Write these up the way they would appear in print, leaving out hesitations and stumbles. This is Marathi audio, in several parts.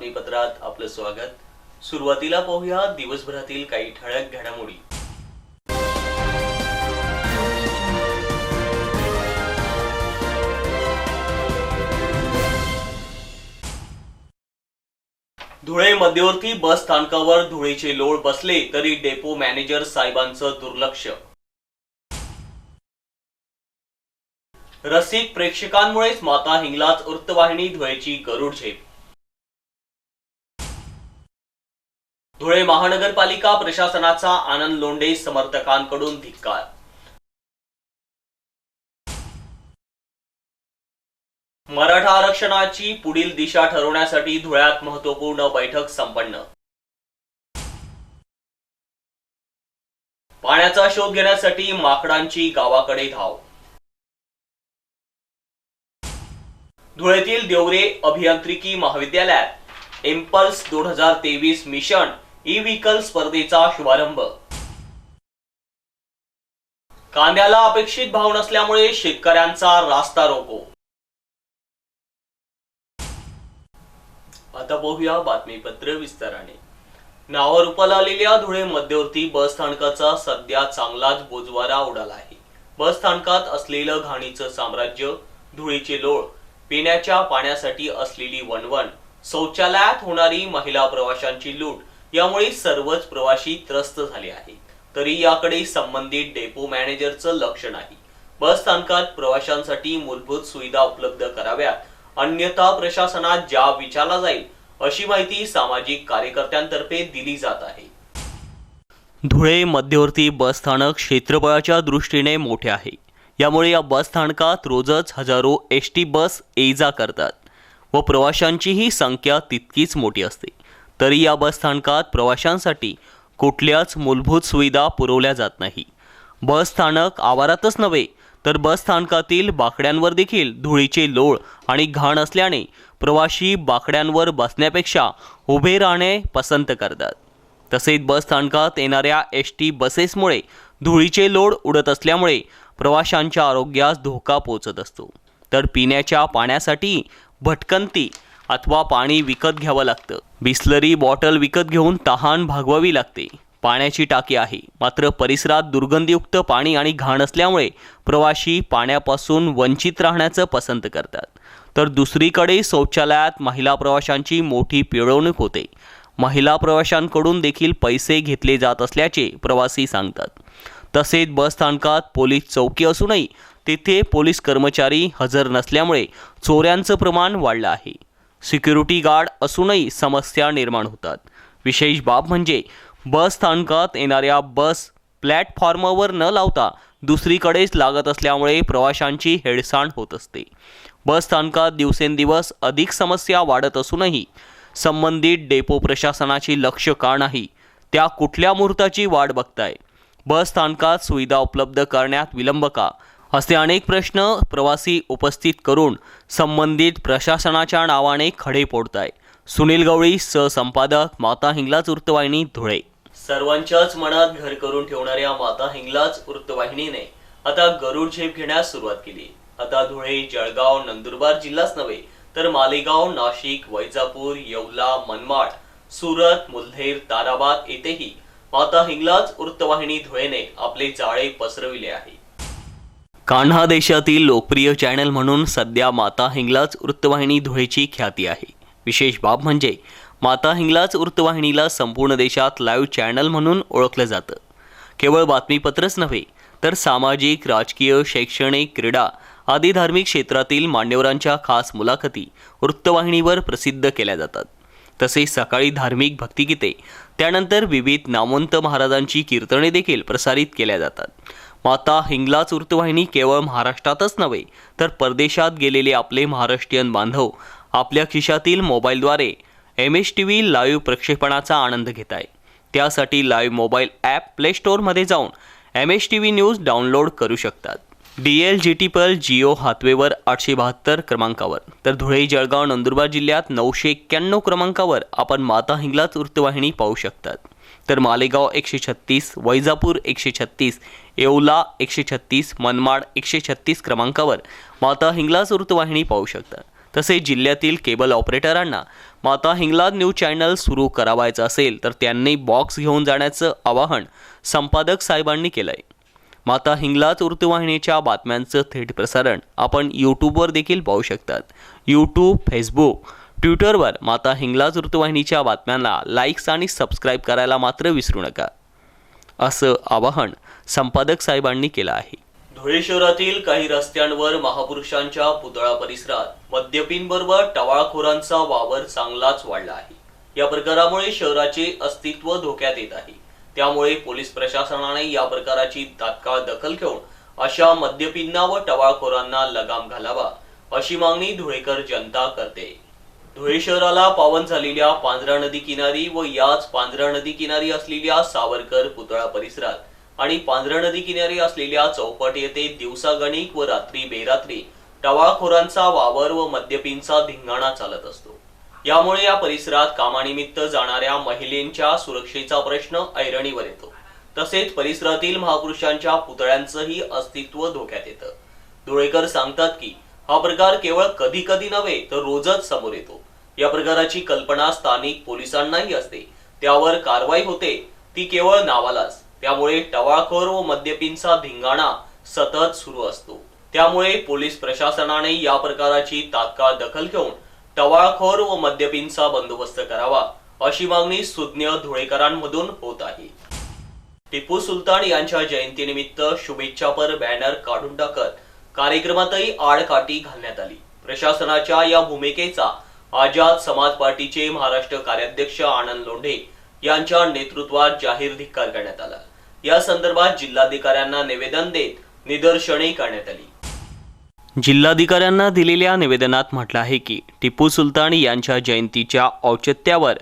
बातमीपत्रात आपलं स्वागत। सुरुवातीला पाहूया दिवसभरातील काही ठळक घडामोडी। धुळे मध्यवर्ती बस स्थानकावर धुळीचे लोळ बसले तरी डेपो मॅनेजर साहेबांचं दुर्लक्ष। रसिक प्रेक्षकांमुळेच माता हिंगलाज वृत्तवाहिनी धुळेची गरुड झेप। धुळे महानगरपालिका प्रशासनाचा आनंद लोंढे समर्थकांकडून धिक्कार। मराठा आरक्षणाची पुढील दिशा ठरवण्यासाठी धुळ्यात महत्त्वपूर्ण बैठक संपन्न। पाण्याचा शोध घेण्यासाठी माकडांची गावाकडे धाव। धुळेतील देवरे अभियांत्रिकी महाविद्यालयात इम्पल्स 2023 मिशन ई-व्हीकल स्पर्धेचा शुभारंभ। कांद्याला अपेक्षित भाव नसल्यामुळे शेतकऱ्यांचा रास्ता रोको। आता पाहूया बातमीपत्र विस्ताराने। नावारूपाला आलेल्या धुळे मध्यवर्ती बस स्थानकाचा सध्या चांगलाच बोजवारा उडाला आहे। बस स्थानकात असलेलं घाणीचं साम्राज्य, धुळीचे लोळ, पिण्याच्या पाण्यासाठी असलेली वणवण, शौचालयात होणारी महिला प्रवाशांची लूट यामुळे सर्वच प्रवासी त्रस्त झाले आहेत। तरी याकडे संबंधित डेपो मॅनेजरचं लक्ष नाही। बस स्थानकात प्रवाशांसाठी मूलभूत सुविधा उपलब्ध कराव्यात, अन्यथा प्रशासनात जाब विचारला जाईल अशी माहिती सामाजिक कार्यकर्त्यांतर्फे दिली जात आहे। धुळे मध्यवर्ती बस स्थानक क्षेत्रफळाच्या दृष्टीने मोठे आहे। यामुळे या बस स्थानकात रोजच हजारो एसटी बस ये-जा करतात व प्रवाशांचीही संख्या तितकीच मोठी असते। तरी या बस स्थानकात प्रवाशांसाठी कुठल्याच मूलभूत सुविधा पुरवल्या जात नाही। बस स्थानक आवारातच नव्हे तर बस स्थानकातील बाकड्यांवर देखील धुळीचे लोळ आणि घाण असल्याने प्रवासी बाकड्यांवर बसण्यापेक्षा उभे राहणे पसंत करतात। तसेच बस स्थानकात येणाऱ्या एसटी बसेसमुळे धुळीचे लोळ उडत असल्यामुळे प्रवाशांच्या आरोग्यास धोका पोहोचत असतो। तर पिण्याच्या पाण्यासाठी भटकंती अथवा पाणी विकत घ्यावं लागतं। बिस्लरी बॉटल विकत घेऊन तहान भागवावी लागते। पाण्याची टाकी आहे, मात्र परिसरात दुर्गंधीयुक्त पाणी आणि घाण असल्यामुळे प्रवासी पाण्यापासून वंचित राहण्याचं पसंत करतात। तर दुसरीकडे शौचालयात महिला प्रवाशांची मोठी पिळवणूक होते। महिला प्रवाशांकडून देखील पैसे घेतले जात असल्याचे प्रवासी सांगतात। तसेच बस स्थानकात पोलीस चौकी असूनही तिथे पोलीस कर्मचारी हजर नसल्यामुळे चोऱ्यांचं प्रमाण वाढलं आहे। सिक्युरिटी गार्ड असूनही समस्या निर्माण होतात। विशेष बाब म्हणजे बस स्थानकात येणाऱ्या बस प्लॅटफॉर्मवर न लावता दुसरीकडेच लागत असल्यामुळे प्रवाशांची हेळसांड होत असते। बस स्थानकात दिवसेंदिवस अधिक समस्या वाढत असूनही संबंधित डेपो प्रशासनाची लक्ष का नाही, त्या कुठल्या मुहूर्ताची वाट बघताय? बस स्थानकात सुविधा उपलब्ध करण्यात विलंब का, असे अनेक प्रश्न प्रवासी उपस्थित करून संबंधित प्रशासनाच्या नावाने खडे फोडताय। सुनील गवळी, सहसंपादक, माता हिंगलाज वृत्तवाहिनी, धुळे। सर्वांच्याच मनात घर करून ठेवणाऱ्या माता हिंगलाज वृत्तवाहिनीने आता गरुड झेप घेण्यास सुरुवात केली। आता धुळे, जळगाव, नंदुरबार जिल्हाच नव्हे तर मालेगाव, नाशिक, वैजापूर, येवला, मनमाड, सुरत, मुल्हेर, ताराबाद येथेही माता हिंगलाज वृत्तवाहिनी धुळेने आपले जाळे पसरविले आहे। कान्हा देशातील लोकप्रिय चॅनल म्हणून सध्या माता हिंगलाज वृत्तवाहिनी धुळेची ख्याती आहे। विशेष बाब म्हणजे माता हिंगलाज वृत्तवाहिनीला संपूर्ण देशात लाईव्ह चॅनल म्हणून ओळखलं जातं। केवळ बातमीपत्रच नव्हे तर सामाजिक, राजकीय, शैक्षणिक, क्रीडा आदी धार्मिक क्षेत्रातील मान्यवरांच्या खास मुलाखती वृत्तवाहिनीवर प्रसिद्ध केल्या जातात। तसेच सकाळी धार्मिक भक्तिगीते, त्यानंतर विविध नामवंत महाराजांची कीर्तने देखील प्रसारित केल्या जातात। माता हिंगलाज वृत्तवाहिनी केवळ महाराष्ट्रातच नव्हे तर परदेशात गेलेले आपले महाराष्ट्रीयन बांधव आपल्या खिशातील मोबाईलद्वारे MSTV लाईव्ह प्रक्षेपणाचा आनंद घेत आहे। त्यासाठी लाईव्ह मोबाईल ॲप प्ले स्टोअरमध्ये जाऊन MSTV न्यूज डाउनलोड करू शकतात। DLGTPL जिओ हातवेवर 872 क्रमांकावर, तर धुळे, जळगाव, नंदुरबार जिल्ह्यात 991 क्रमांकावर आपण माता हिंगलाज वृत्तवाहिनी पाहू शकतात। तर मालेगाव 136, वैजापूर 136, येवला 136, मनमाड 136 क्रमांकावर माता हिंगलाज वृत्तवाहिनी पाहू शकतात। तसेच जिल्ह्यातील केबल ऑपरेटरांना माता हिंगलाज न्यूज चॅनल सुरू करावायचं असेल तर त्यांनी बॉक्स घेऊन जाण्याचं आवाहन संपादक साहेबांनी केलंय। माता हिंगलाज वृत्तवाहिनीच्या बातम्यांचं थेट प्रसारण आपण यूट्यूबवर देखील पाहू शकतात। यूट्यूब, फेसबुक, ट्विटरवर माता हिंगलाज वृत्तवाहिनीच्या बातम्यांना लाईक्स आणि सबस्क्राईब करायला मात्र विसरू नका, असं आवाहन संपादक साहेबांनी केलं आहे। धुळे शहरातील काही रस्त्यांवर महापुरुषांच्या पुतळा परिसरात मद्यपींबरोबर टवाळखोरांचा वावर चांगलाच वाढला आहे। या प्रकारामुळे शहराचे अस्तित्व धोक्यात येत आहे। त्यामुळे पोलीस प्रशासनाने या प्रकाराची तात्काळ दखल घेऊन अशा मद्यपींना व टवाळखोरांना लगाम घालावा, अशी मागणी धुळेकर जनता करते। धुळे शहराला पावन झालेल्या पांझरा नदी किनारी व याच पांझरा नदी किनारी असलेल्या सावरकर पुतळा परिसरात आणि पांझरा नदी किनारी असलेल्या चौपट येथे दिवसागणिक व रात्री बेरात्री टवाळखोरांचा वावर व मद्यपींचा धिंगाणा चालत असतो। यामुळे या परिसरात कामानिमित्त जाणाऱ्या महिलांच्या सुरक्षेचा प्रश्न ऐरणीवर येतो। तसेच परिसरातील महापुरुषांच्या पुतळ्यांचंही अस्तित्व धोक्यात येतं। धुळेकर सांगतात की हा प्रकार केवळ कधी कधी नव्हे तर रोजच समोर येतो। या प्रकाराची कल्पना स्थानिक पोलिसांनाही असते, त्यावर कारवाई होते ती केवळ नावालाच। त्यामुळे टवाळखोर व मद्यपींचा धिंगाणा सतत सुरू असतो। त्यामुळे पोलीस प्रशासनाने या प्रकाराची तात्काळ दखल घेऊन टवाळखोर व मद्यपींचा बंदोबस्त करावा, अशी मागणी सुज्ञ धुळेकरांमधून होत आहे। टिपू सुलतान यांच्या जयंतीनिमित्त शुभेच्छापर बॅनर काढून टाकत कार्यक्रमातही आडकाठी घालण्यात आली। प्रशासनाच्या या भूमिकेचा आझाद समाज पार्टीचे महाराष्ट्र कार्याध्यक्ष आनंद लोंढे यांच्या नेतृत्वात जाहीर धिक्कार करण्यात आला। या संदर्भात जिल्हाधिकाऱ्यांना निवेदन देत निदर्शने करण्यात आली। जिल्हाधिकाऱ्यांना दिलेल्या निवेदनात म्हटलं आहे की टिपू सुलतान यांच्या जयंतीच्या औचित्यावर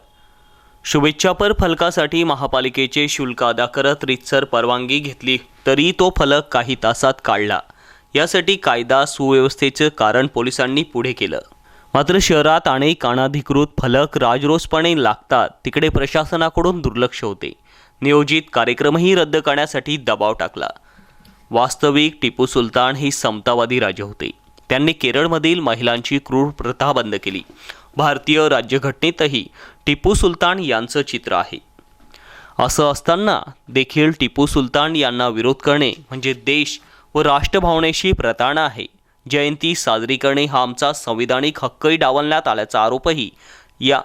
शुभेच्छापर फलकासाठी महापालिकेचे शुल्क अदा करत रीतसर परवानगी घेतली, तरी तो फलक काही तासात काढला। यासाठी कायदा सुव्यवस्थेचं कारण पोलिसांनी पुढे केलं। मात्र शहरात अनेक अनधिकृत फलक राजरोसपणे लागतात, तिकडे प्रशासनाकडून दुर्लक्ष होते। नियोजित कार्यक्रमही रद्द करण्यासाठी दबाव टाकला। वास्तविक टिपू सुलतान हे समतावादी राजे होते। त्यांनी केरळमधील महिलांची क्रूर प्रथा बंद केली। भारतीय राज्यघटनेतही टिपू सुलतान यांचं चित्र आहे। असं असताना देखील टिपू सुलतान यांना विरोध करणे म्हणजे देश व राष्ट्रभावनेशी प्रतारणा आहे। जयंती साजरी करणे हा आमचा संविधानिक हक्कही डावलण्यात आल्याचा आरोपही या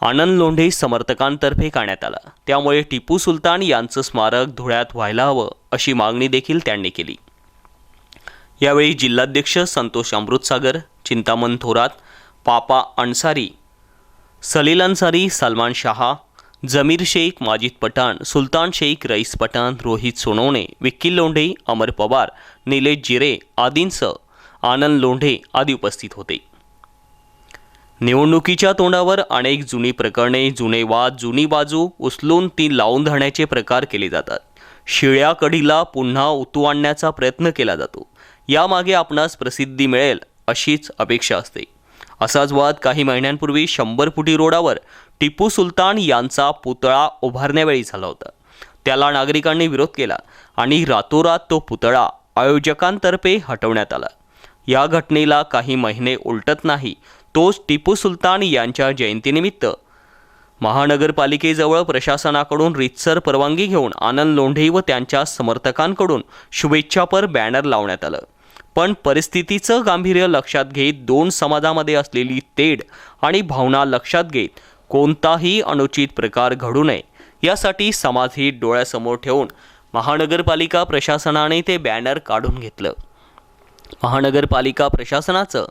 आनंद लोंढे समर्थकांतर्फे करण्यात आला। त्यामुळे टिपू सुलतान यांचं स्मारक धुळ्यात व्हायला हवं, अशी मागणी देखील त्यांनी केली। यावेळी जिल्हाध्यक्ष संतोष अमृतसागर, चिंतामण थोरात, पापा अन्सारी, सलील अन्सारी, सलमान शाह, जमीर शेख, माजिद पठाण, सुलतान शेख, रईस पठाण, रोहित सोनवणे, विक्की लोंढे, अमर पवार, निलेश जिरे आदींसह आनंद लोंढे आदी उपस्थित होते। निवडणुकीच्या तोंडावर अनेक जुनी प्रकरणे, जुने वाद, जुनी बाजू उचलून ती लावून धरण्याचे प्रकार केले जातात। शिळ्या कढीला पुन्हा उतू आणण्याचा प्रयत्न केला जातो। यामागे आपणास प्रसिद्धी मिळेल अशीच अपेक्षा असते। असाच वाद काही महिन्यांपूर्वी 100 फुटी रोडावर टिपू सुलतान यांचा पुतळा उभारण्यावेळी झाला होता। त्याला नागरिकांनी विरोध केला आणि रातोरात तो पुतळा आयोजकांतर्फे हटवण्यात आला। या घटनेला काही महिने उलटत नाही तोच टिपू सुलतान यांच्या जयंतीनिमित्त महानगरपालिकेजवळ प्रशासनाकडून रीतसर परवानगी घेऊन आनंद लोंढे व त्यांच्या समर्थकांकडून शुभेच्छापर बॅनर लावण्यात आलं। पण परिस्थितीचं गांभीर्य लक्षात घेत, दोन समाजामध्ये असलेली तेढ आणि भावना लक्षात घेत कोणताही अनुचित प्रकार घडू नये यासाठी समाजहित डोळ्यासमोर ठेवून महानगरपालिका प्रशासनाने ते बॅनर काढून घेतलं। महानगरपालिका प्रशासनाचं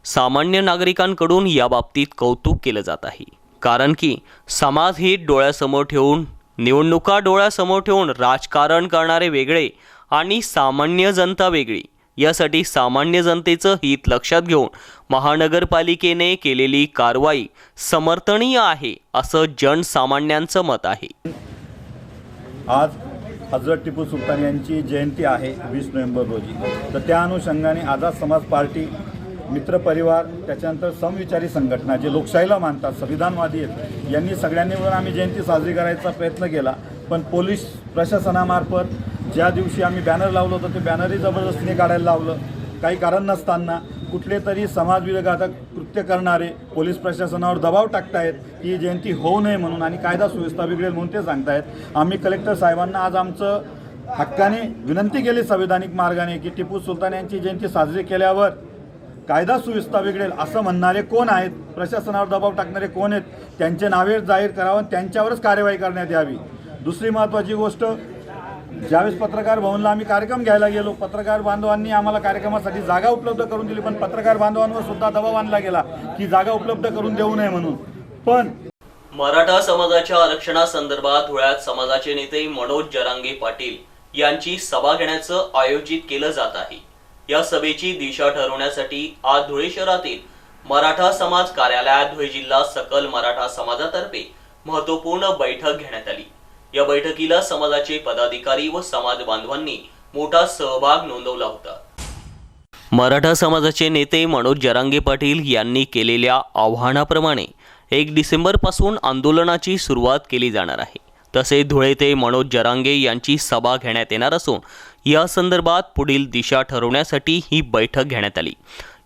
सामान्य नागरिकांकडून याबाबतीत कौतुक केलं जात आहे, कारण की समाजहित डोळ्यासमोर ठेवून, निवडणुका डोळ्यासमोर ठेवून राजकारण करणारे वेगळे आणि सामान्य जनता वेगळी। यासाठी सामान्य जनतेचं हित लक्षात घेऊन महानगरपालिकेने केलेली कारवाई समर्थनीय आहे, असं जनसामान्यांचं मत आहे। आज हजरत टिपू सुलतान यांची जयंती आहे 20 नोव्हेंबर रोजी। तर त्या अनुषंगाने आझाद समाज पार्टी, मित्रपरिवार, त्याच्यानंतर समविचारी संघटना जे लोकशाहीला मानतात, संविधानवादी आहेत, यांनी सगळ्यांनी मिळून आम्ही जयंती साजरी करायचा प्रयत्न केला। पण पोलीस प्रशासनामार्फत ज्या दिवशी आम्ही बॅनर लावलं होतं ते बॅनरही जबरदस्तीने काढायला लावलं, काही कारण नसताना। कुठले तरी समाजविघातक कृत्य करणारे पोलीस प्रशासनावर दबाव टाकतायत की जयंती होऊ नये म्हणून आणि कायदा सुव्यवस्था बिघडेल म्हणून ते सांगतायत। आम्ही कलेक्टर साहेबांना आज आमचं हक्काने विनंती केली संविधानिक मार्गाने की टिपू सुलतान यांची जयंती साजरी केल्यावर कायदा सुव्यवस्था बिघडेल असं म्हणणारे कोण आहेत, प्रशासनावर दबाव टाकणारे कोण आहेत, त्यांचे नावे जाहीर करावं, त्यांच्यावरच कार्यवाही करण्यात यावी। दुसरी महत्त्वाची गोष्ट, ज्यावेळेस पत्रकार भवनला आम्ही कार्यक्रम घ्यायला गेलो, पत्रकार बांधवांनी आम्हाला कार्यक्रमासाठी जागा उपलब्ध करून दिली, पण पत्रकार बांधवांवर सुद्धा दबाव आणला गेला की जागा उपलब्ध करून देऊ नये म्हणून। पण मराठा समाजाच्या आरक्षणासंदर्भात धुळ्यात समाजाचे नेते मनोज जरांगे पाटील यांची सभा घेण्याचं आयोजित केलं जात आहे। या सभेची दिशा ठरवण्यासाठी आज धुळे शहरातील मराठा समाज कार्यालयात धुळे जिल्हा सकल मराठा समाजातर्फे महत्त्वपूर्ण बैठक घेण्यात आली। या बैठकीला समाजाचे पदाधिकारी व समाज बांधवांनी मोठा सहभाग नोंदवला होता। मराठा समाजाचे नेते मनोज जरांगे पाटील यांनी केलेल्या आवाहनाप्रमाणे 1 डिसेंबरपासून आंदोलनाची सुरुवात केली जाणार आहे। तसे धुळे येथे मनोज जरांगे यांची सभा घेण्यात येणार असून या संदर्भात पुढील दिशा ठरवण्यासाठी ही बैठक घेण्यात आली।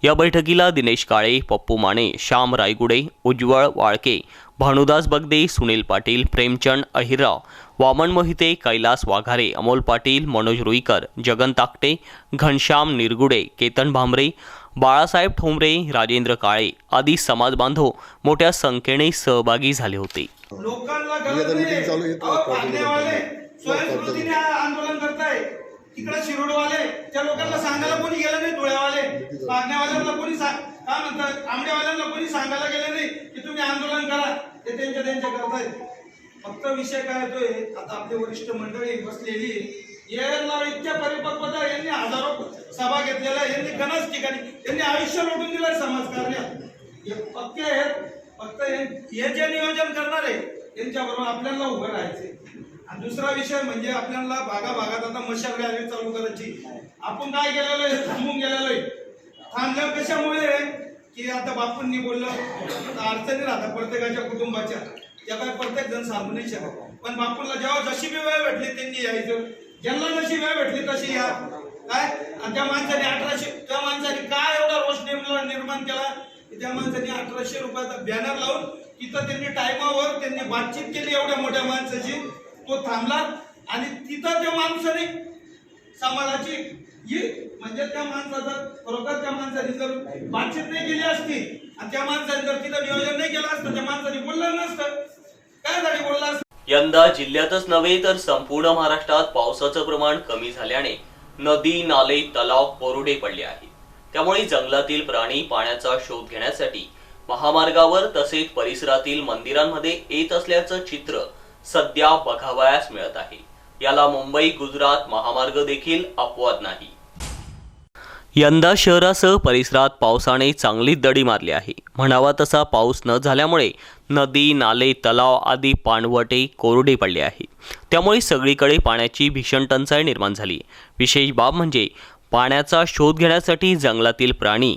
या बैठकीला दिनेश काळे, पप्पू माने, श्याम रायगुडे, उज्ज्वल वाळके, भानुदास बगदे, सुनील पाटील, प्रेमचंद अहिरराव, वामन मोहिते, कैलास वाघारे, अमोल पाटील, मनोज रुईकर, जगन ताकटे, घनश्याम निरगुडे, केतन भामरे, बाळासाहेब ठोंबरे, राजेंद्र काळे आदी समाज बांधव मोठ्या संख्येने सहभागी झाले होते। लोकांना गरज नाही, भागण्यावाले स्वयंस्फूर्तीने आंदोलन करताय। तिकडे शिरोडवाले त्या लोकांना सांगायला कोणी गेलं नाही, धुळ्यावाले भागण्यावाल्यांना कोणी काय म्हणतात, आंबेवाल्यांना कोणी सांगायला गेलं नाही की तुम्ही आंदोलन करा, ते त्यांच्या करतायत। फक्त विषय काय होतोय, आता आपले वरिष्ठ मंडळी बसलेली याला इतक्या परिपक्वता, यांनी हजारो सभा घेतलेल्या, यांनी गणच ठिकाणी त्यांनी आयुष्य लोटून दिलंय समाजकारण्यात। हे पक्के आहेत, फक्त हे जे नियोजन करणार आहे त्यांच्याबरोबर आपल्याला उभं राहायचे। आणि दुसरा विषय म्हणजे आपल्याला भागाभागात आता मशाल रॅली चालू करायची। आपण काय केलेलं आहे, थांबून गेलेलो आहे। थांबल्या कशामुळे की आता बापूंनी बोललं अडचणी राहतात प्रत्येकाच्या कुटुंबाच्या, त्या काय प्रत्येक जण सांगू नाही शकत, पण बापूंना जेव्हा जशी बी वेळ भेटली त्यांनी यायचं, ज्यांना जशी वेळ भेटली तशी या काय। आणि त्या माणसाने काय एवढा रोष निर्माण केला, त्या माणसाने 1800 रुपयाचा बॅनर लावून तिथं त्यांनी टायमावर त्यांनी बातचीत केली एवढ्या मोठ्या माणसाची, तो थांबला आणि तिथं त्या माणसाने समाजाची म्हणजे त्या माणसाचा खरोखर त्या माणसाने जर बातचीत नाही केली असती आणि त्या माणसाने जर तिथं नियोजन नाही केलं असतं, त्या माणसाने बोललं नसतं, काय झाली बोलला असतं। यंदा जिल्ह्यातच नव्हे तर संपूर्ण महाराष्ट्रात पावसाचं प्रमाण कमी झाल्याने नदी, नाले, तलाव कोरडे पडले आहेत। त्यामुळे जंगलातील प्राणी पाण्याचा शोध घेण्यासाठी महामार्गावर तसेच परिसरातील मंदिरांमध्ये येत असल्याचं चित्र सध्या बघावयास मिळत आहे। याला मुंबई गुजरात महामार्ग देखील अपवाद नाही। यंदा शहरासह परिसरात पावसाने चांगली दडी मारली आहे। म्हणावा तसा पाऊस न झाल्यामुळे नदी, नाले, तलाव आदी पाणवटे कोरडे पडले आहेत। त्यामुळे सगळीकडे पाण्याची भीषण टंचाई निर्माण झाली। विशेष बाब म्हणजे पाण्याचा शोध घेण्यासाठी जंगलातील प्राणी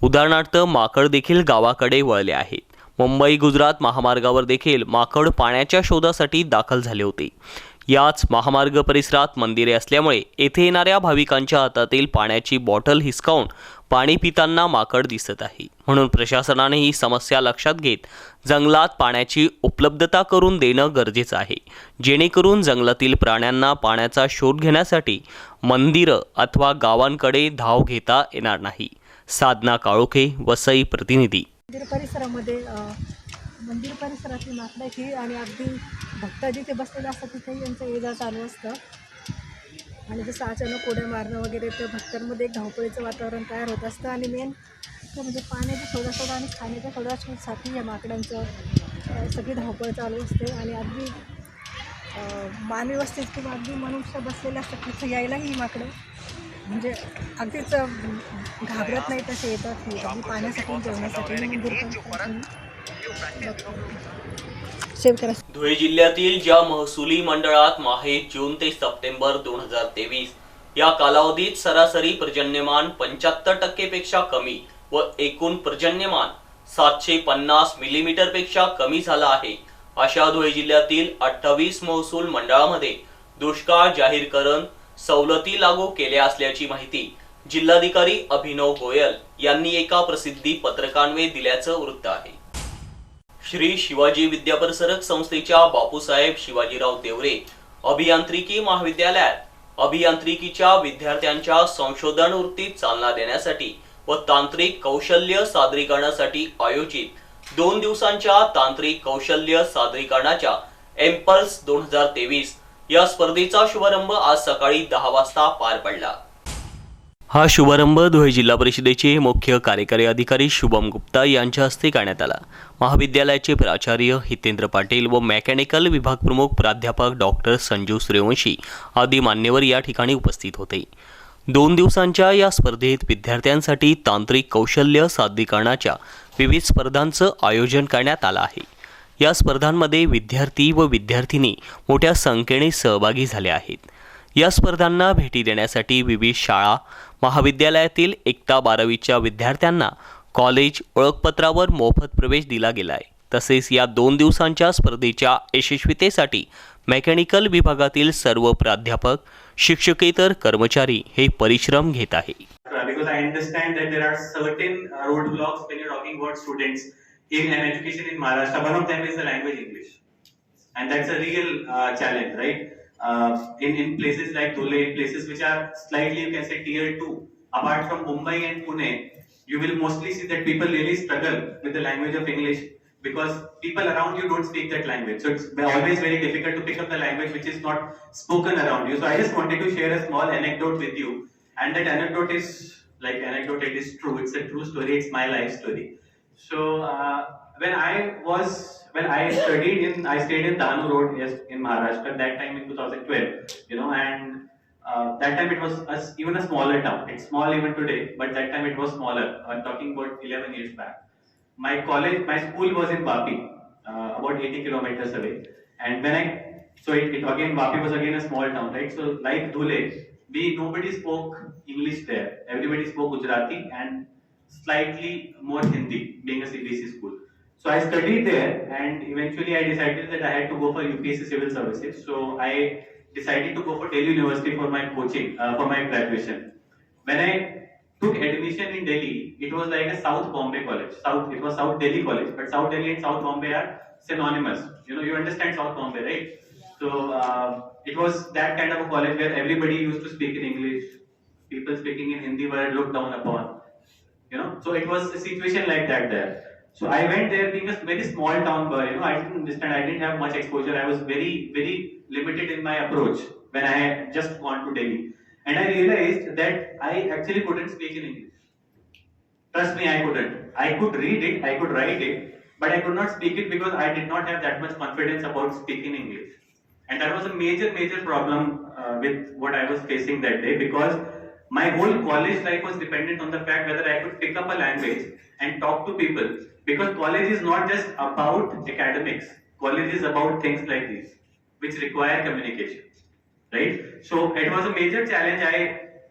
उदाहरणार्थ माकड देखील गावाकडे वळले आहेत। मुंबई गुजरात महामार्गावर देखील माकड पाण्याच्या शोधासाठी दाखल झाले होते। याच महामार्ग परिसरात मंदिरे असल्यामुळे येथे येणाऱ्या भाविकांच्या हातातील पाण्याची बॉटल हिसकावून पाणी पिताना माकड दिसत आहे। म्हणून प्रशासनाने ही समस्या लक्षात घेत जंगलात पाण्याची उपलब्धता करून देणं गरजेचं आहे, जेणेकरून जंगलातील प्राण्यांना पाण्याचा शोध घेण्यासाठी मंदिरं अथवा गावांकडे धाव घेता येणार नाही। साधना काळोखे, वसई प्रतिनिधी। मंदिर परिसरातली माकडाची आणि अगदी भक्त जिथे बसलेले असतात तिथे यांचं ये जा चालू असतं। आणि जसं अचानक उड्या मारणं वगैरे, तर भक्तांमध्ये एक धावपळीचं वातावरण तयार होत असतं। आणि मेन म्हणजे पाण्याच्या शोधाशोध आणि खाण्याच्या शोधाशोधासाठी या माकडांचं सगळी धावपळ चालू असते। आणि अगदी मानवी वस्तीत किंवा अगदी मनुष्य बसलेले असतात तिथं यायलाही ही माकडं म्हणजे अगदीच घाबरत नाही, तसे येतात ही अगदी पाण्यासाठी, जेवणासाठी। धुळे जिल्ह्यातील ज्या महसुली मंडळात माहे जून ते सप्टेंबर 2023 या कालावधीत सरासरी पर्जन्यमान 75% पेक्षा कमी व एकूण पर्जन्यमान 750 मिलीमीटर पेक्षा कमी झाला आहे, अशा धुळे जिल्ह्यातील 28 महसूल मंडळामध्ये दुष्काळ जाहीर करून सवलती लागू केल्या असल्याची माहिती जिल्हाधिकारी अभिनव गोयल यांनी एका प्रसिद्धी पत्रकान्वये दिल्याचं वृत्त आहे. श्री शिवाजी विद्यापरिसरक संस्थेच्या बापूसाहेब शिवाजीराव देवरे अभियांत्रिकी महाविद्यालयात अभियांत्रिकीच्या विद्यार्थ्यांच्या संशोधन वृत्तीत चालना देण्यासाठी व तांत्रिक कौशल्य सादरीकरणासाठी आयोजित 2 दिवसांच्या तांत्रिक कौशल्य सादरीकरणाच्या एम्पल्स 2023 या स्पर्धेचा शुभारंभ आज सकाळी 10 वाजता पार पडला. हा शुभारंभ धुळे जिल्हा परिषदेचे मुख्य कार्यकारी अधिकारी शुभम गुप्ता यांच्या हस्ते करण्यात आला. महाविद्यालयाचे प्राचार्य हितेंद्र पाटील व मेकॅनिकल विभाग प्रमुख प्राध्यापक डॉक्टर संजू सूर्यवंशी आदी मान्यवर या ठिकाणी उपस्थित होते. 2 दिवसांच्या या स्पर्धेत विद्यार्थ्यांसाठी तांत्रिक कौशल्य सादरीकरणाच्या विविध स्पर्धांचं आयोजन करण्यात आलं आहे. या स्पर्धांमध्ये विद्यार्थी व विद्यार्थिनी मोठ्या संख्येने सहभागी झाले आहेत. या स्पर्धांना भेटी देण्यासाठी विविध शाळा महाविद्यालयातील 1ता-12वीच्या विद्यार्थ्यांना कॉलेज ओळखपत्रावर मोफत प्रवेश दिला गेला आहे. तसेच या 2 दिवसांच्या स्पर्धेच्या यशस्वीतेसाठी मेकॅनिकल विभागातील सर्व प्राध्यापक शिक्षकेतर कर्मचारी हे परिश्रम घेत आहेत. Because I understand that there are certain roadblocks when you're talking about students in an education in Maharashtra. One of them is the language English, and that's a real challenge, right? In places like Dhule, places which are slightly, you can say, tier 2, apart from Mumbai and Pune, you will mostly see that people really struggle with the language of English because people around you don't speak that language. So it's always very difficult to pick up the language which is not spoken around you. So I just wanted to share a small anecdote with you, and that anecdote is like anecdote. It is true. It's a true story. It's my life story. So when I stayed in Dahanu Road, yes, in Maharashtra. That time in 2012, and that time it was even a smaller town. It's small even today, but that time it was smaller. I'm talking about 11 years back. My school was in Vapi, about 80 kilometers away. And Vapi was again a small town, right? So like Dhule, nobody spoke English there. Everybody spoke Gujarati and slightly more Hindi, being a CBSE school. So I studied there, and eventually I decided that I had to go for UPSC Civil Services. So I decided to go for Delhi University for my coaching, for my graduation. When I took admission in Delhi, it was like a South Bombay college. It was South Delhi college, but South Delhi and South Bombay are synonymous. You understand South Bombay, right? So it was that kind of a college where everybody used to speak in English. People speaking in Hindi were looked down upon. So it was a situation like that there. So I went there being a very small town boy. I didn't understand. I didn't have much exposure. I was very, very limited in my approach when I had just gone to Delhi. And I realized that I actually couldn't speak in English. Trust me, I couldn't. I could read it, I could write it, but I could not speak it because I did not have that much confidence about speaking English. And that was a major, major problem with what I was facing that day, because my whole college life was dependent on the fact whether I could pick up a language and talk to people. Because college is not just about academics. College is about things like these, which require communication, right? So it was a major challenge. I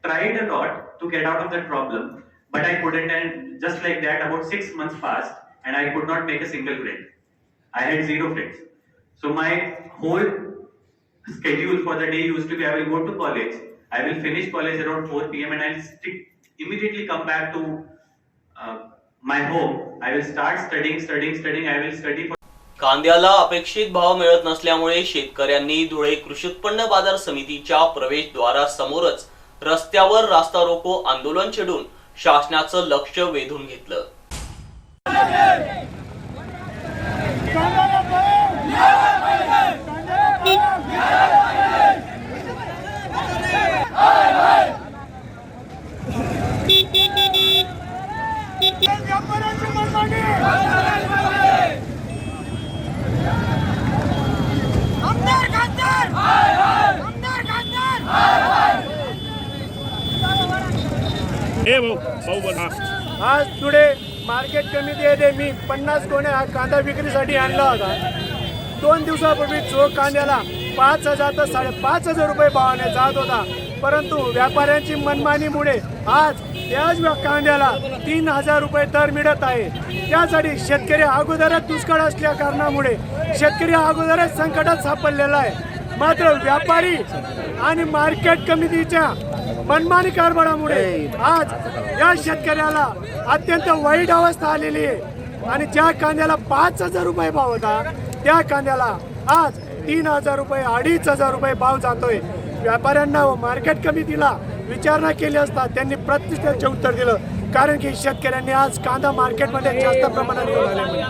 tried a lot to get out of that problem, but I couldn't. And just like that, about 6 months passed, and I could not make a single friend. I had 0 friends. So my whole schedule for the day used to be: I will go to college, I will finish college around 4 p.m. and I'll immediately come back to my home. I will start studying. I will study for. कांद्याला अपेक्षित भाव मिळत नसल्यामुळे शेतकऱ्यांनी धुळे कृषी उत्पन्न बाजार समितीच्या प्रवेशद्वारासमोरच रस्त्यावर रास्ता रोको आंदोलन छेडून शासनाचं लक्ष वेधून घेतलं. आज टुडे मार्केट कमिटी येथे मी 50 गोणे हा कांदा विक्रीसाठी आणला होता. 2 दिवसापूर्वी जो कांद्याला 5,000 ते 5,500 रुपये भावाने जात होता, परंतु व्यापाऱ्यांची मनमानीमुळे आज त्याच कांद्याला 3,000 रुपये दर मिळत आहे. त्यासाठी शेतकरी अगोदरच दुष्काळ असल्या कारणामुळे शेतकरी अगोदरच संकटात सापडलेला आहे. मात्र व्यापारी आणि मार्केट कमिटीच्या मनमानी कारभारामुळे आज या शेतकऱ्याला अत्यंत वाईट अवस्था आलेली आहे आणि ज्या कांद्याला 5,000 रुपये भाव होता त्या कांद्याला आज 3,000 रुपये 2,500 रुपये भाव जातोय. व्यापाऱ्यांना व मार्केट कमिटीला विचारणा केली असता त्यांनी प्रतिष्ठेचे उत्तर दिलं, कारण की शेतकऱ्यांनी आज कांदा मार्केटमध्ये जास्त प्रमाणात घेऊन आल्यामुळे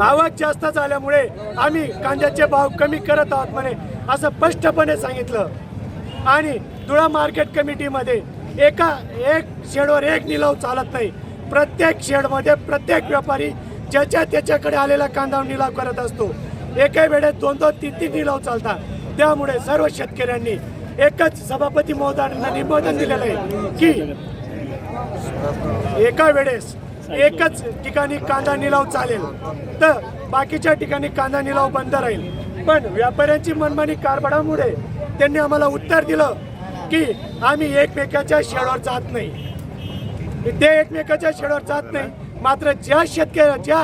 आवक जास्त झाल्यामुळे आम्ही कांद्याचे भाव कमी करत आहोत म्हणे असं स्पष्टपणे सांगितलं. आणि धुळा मार्केट कमिटीमध्ये एक शेडवर एक निलाव चालत नाही. प्रत्येक शेडमध्ये प्रत्येक व्यापारी ज्याच्या त्याच्याकडे आलेला कांदा निलाव करत असतो. एका वेळेस 2-2, 3-3 निलाव चालतात. त्यामुळे सर्व शेतकऱ्यांनी एकच सभापती महोदयांना निवेदन दिलेलं आहे की एका वेळेस एकच ठिकाणी कांदा निलाव चालेल तर बाकीच्या ठिकाणी कांदा निलाव बंद राहील. पण व्यापाऱ्यांची मनमानी कारभारामुळे त्यांनी आम्हाला उत्तर दिलं की आम्ही एकमेकाच्या शेडवर जात नाही. ते एकमेकाच्या शेडवर जात नाही. मात्र ज्या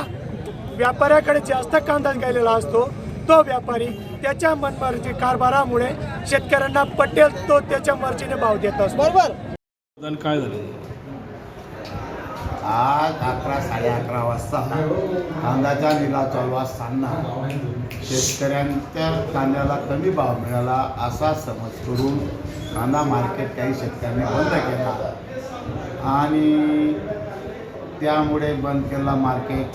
व्यापाऱ्याकडे जास्त कांदा गेलेला असतो तो व्यापारी त्याच्या मनमानी कारभारामुळे शेतकऱ्यांना पटेल तो त्याच्या मर्जीने भाव देत असतो. बरोबर. काय झालं आज 11-11:30 वाजता कांद्याचा निलाव चालू असताना शेतकऱ्यांच्या कांद्याला कमी भाव मिळाला असा समज करून कांदा मार्केट काही शेतकऱ्यांनी बंद केला आणि त्यामुळे बंद केला मार्केट.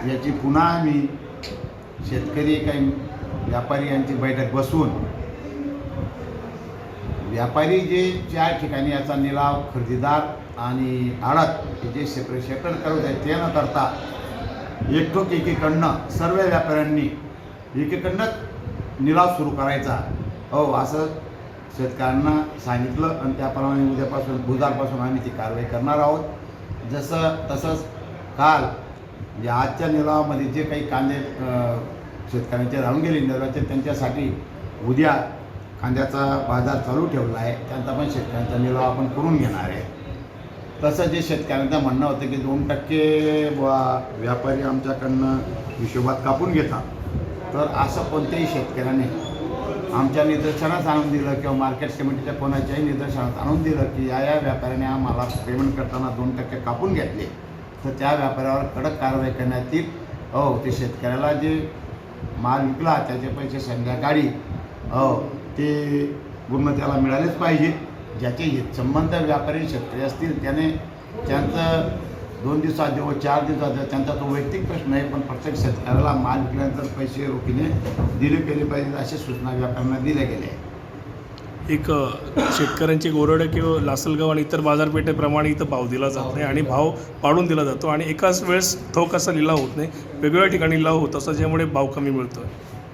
याची पुन्हा आम्ही शेतकरी काही व्यापारी यांची बैठक बसवून व्यापारी जे ज्या ठिकाणी याचा निलाव खरेदीदार आणि आडत जे सेपरेट करत आहेत ते न करता एकठोक एकीकडनं सर्व व्यापाऱ्यांनी एकीकडनंच निलाव सुरू करायचा असं शेतकऱ्यांना सांगितलं आणि त्याप्रमाणे उद्यापासून बुधवारपासून आम्ही ती कारवाई करणार आहोत. तसंच काल म्हणजे आजच्या निलावामध्ये जे काही कांदे शेतकऱ्यांचे राहून गेले निलावाचे त्यांच्यासाठी उद्या कांद्याचा बाजार चालू ठेवला आहे. त्यांचा पण शेतकऱ्यांचा निलाव आपण करून घेणार आहे. तसं जे शेतकऱ्यांचं म्हणणं होतं की 2% व्यापारी आमच्याकडनं हिशोबात कापून घेतात, तर असं कोणत्याही शेतकऱ्याने आमच्या निदर्शनास आणून दिलं किंवा मार्केट कमिटीच्या कोणाच्याही निदर्शनास आणून दिलं की या व्यापाऱ्याने आम्हाला पेमेंट करताना 2% कापून घेतले तर त्या व्यापाऱ्यावर कडक कारवाई करण्यात येईल. ते शेतकऱ्याला जे माल विकला त्याचे पैसे संध्याकाळी ते पूर्ण त्याला मिळालेच पाहिजे. ज्याचे संबंध व्यापारी शेतकरी असतील त्याने त्यांचं 2 दिवसात देऊ 4 दिवसात देऊ त्यांचा तो वैयक्तिक प्रश्न आहे, पण प्रत्येक शेतकऱ्याला माल विकल्यानंतर पैसे रोखीने दिले गेले पाहिजे अशा सूचना व्यापाऱ्यांना दिल्या गेल्या आहेत. एक शेतकऱ्यांची गोरडे किंवा लासलगाव आणि इतर बाजारपेठेप्रमाणे इथं भाव दिला जात नाही आणि भाव पाडून दिला जातो आणि एकाच वेळेस ठोक असा लिलाव होत नाही, वेगवेगळ्या ठिकाणी लिलाव होत असं, ज्यामुळे भाव कमी मिळतो.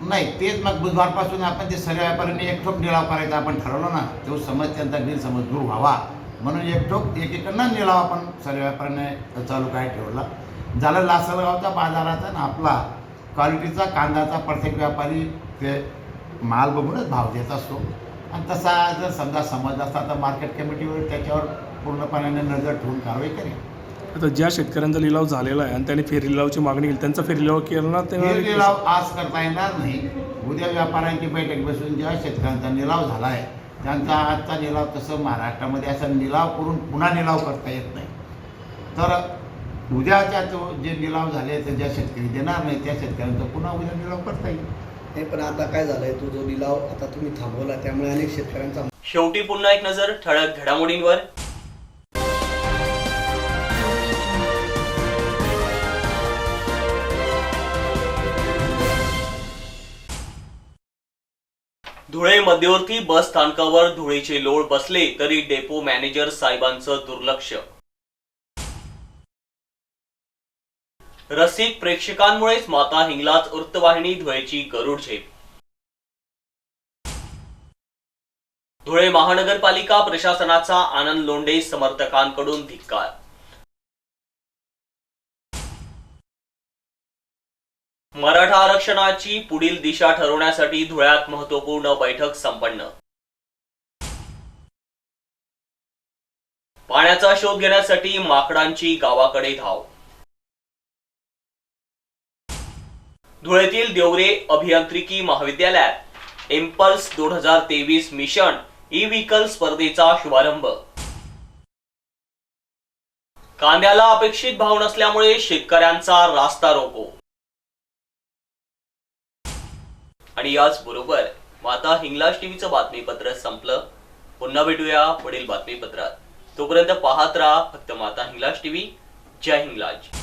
नाही तेच मग बुधवारपासून आपण ते सर्व व्यापाऱ्यांनी एकठोक निलाव करायचा आपण ठरवलं ना, तो समज त्यांचा गैरसमज दूर व्हावा म्हणून एकठोक एकीकडनं निलाव आपण सर्व व्यापाऱ्याने चालू काय ठेवला. झालं लासलगावचा बाजाराचा ना आपला क्वालिटीचा कांद्याचा प्रत्येक व्यापारी ते माल बघूनच भाव देत असतो आणि तसा जर समजा समज असता तर मार्केट कमिटीवर त्याच्यावर पूर्णपणे नजर ठेवून कारवाई करेल. आता ज्या शेतकऱ्यांचा लिलाव झालेला आहे आणि त्यांनी फेर लिलावची मागणी केली त्यांचा फेर लिलाव केला ना, फेर लिलाव आज करता येणार नाही. उद्या व्यापाऱ्यांची बैठक बसून ज्या शेतकऱ्यांचा निलाव झाला आहे त्यांचा आजचा निलाव तसं महाराष्ट्रामध्ये असा निलाव करून पुन्हा निलाव करता येत नाही. तर उद्याच्या तो जे निलाव झाले तर ज्या शेतकरी देणार नाही त्या शेतकऱ्यांचा पुन्हा उद्या निलाव करता येईल. नाही पण आता काय झालंय, तो जो लिलाव आता तुम्ही थांबवला त्यामुळे अनेक शेतकऱ्यांचा. शेवटी पुन्हा एक नजर ठळक घडामोडींवर. धुळे मध्यवर्ती बस स्थानकावर धुळीचे लोळ बसले तरी डेपो मॅनेजर साहेबांचं दुर्लक्ष. रसिक प्रेक्षकांमुळेच माता हिंगलाज वृत्तवाहिनी धुळेची गरुड झेप. धुळे महानगरपालिका प्रशासनाचा आनंद लोंढे समर्थकांकडून धिक्कार. मराठा आरक्षणाची पुढील दिशा ठरवण्यासाठी धुळ्यात महत्त्वपूर्ण बैठक संपन्न. पाण्याचा शोध घेण्यासाठी माकडांची गावाकडे धाव. धुळेतील देवरे अभियांत्रिकी महाविद्यालयात एम्पल्स 2023 मिशन ई व्हेकल स्पर्धेचा शुभारंभ. कांद्याला अपेक्षित भाव नसल्यामुळे शेतकऱ्यांचा रास्ता रोको. आणि याच बरोबर माता हिंगलाज टीव्हीचं बातमीपत्र संपलं. पुन्हा भेटूया पुढील बातमीपत्रात. तोपर्यंत पाहत राहा फक्त माता हिंगलाज टीव्ही. जय हिंगलाज.